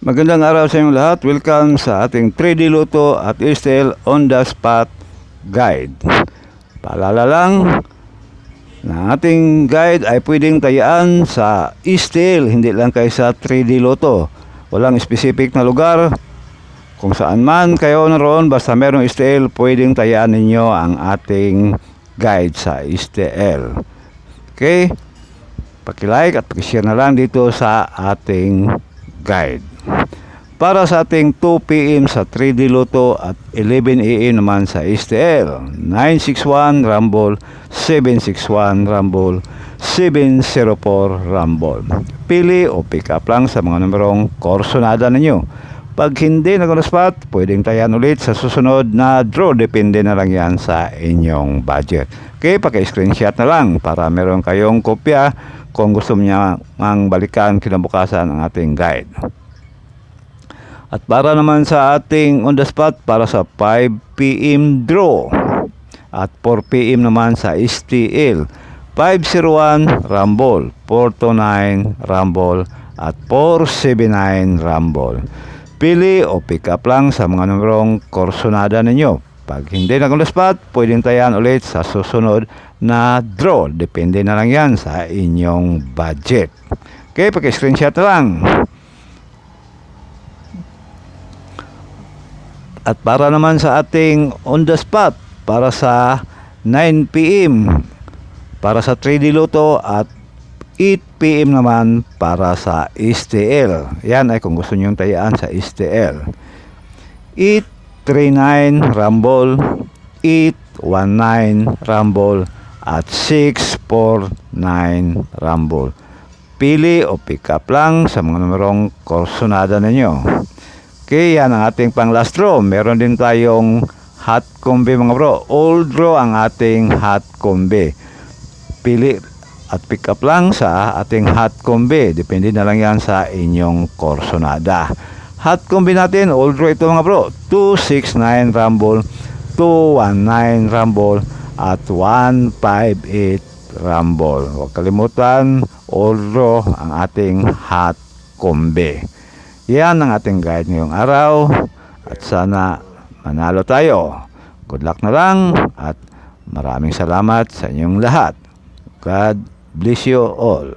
Magandang araw sa inyong lahat. Welcome sa ating 3D Luto at STL on the spot guide. Paalala lang na ating guide ay pwedeng tayaan sa STL, hindi lang kayo sa 3D Luto. Walang specific na lugar. Kung saan man kayo naroon, basta merong STL, pwedeng tayaan ninyo ang ating guide sa STL. Okay? Paki-like at paki-share na lang dito sa ating guide. Para sa ating 2 PM sa 3D Luto at 11 AM naman sa STL, 961 Rumble, 761 Rumble, 704 Rumble. Pili o pick up lang sa mga numerong korsonada ninyo. Pag hindi nag-on-spot, pwedeng tayan ulit sa susunod na draw. Depende na lang yan sa inyong budget. Okay, paki-screenshot na lang para meron kayong kopya kung gusto niya ang balikan kinabukasan ang ating guide. At para naman sa ating on the spot para sa 5 PM draw at 4 PM naman sa STL, 501 Rumble, 429 Rumble at 479 Rumble. Pili o pick up lang sa mga numerong korsonada ninyo. Pag hindi na on the spot, pwedeng tayan ulit sa susunod na draw. Depende na lang yan sa inyong budget. Okay, paki-screenshot na lang. At para naman sa ating on the spot para sa 9 PM para sa 3D Luto at 8 PM naman para sa STL. Yan ay kung gusto nyo tayaan sa STL. 839 Rumble, 819 Rumble at 649 Rumble. Pili o pick up lang sa mga numerong korsonada ninyo. Okay, yan ang ating pang last draw. Meron din tayong hot combi mga bro. Old draw ang ating hot combi. Pili at pick up lang sa ating hot combi. Depende na lang yan sa inyong korsonada. Hot combi natin, old draw ito mga bro. 269 Rumble, 219 Rumble at 158 Rumble. Huwag kalimutan, old draw ang ating hot combi. Yan ang ating guide ngayong araw at sana manalo tayo. Good luck na lang at maraming salamat sa inyong lahat. God bless you all.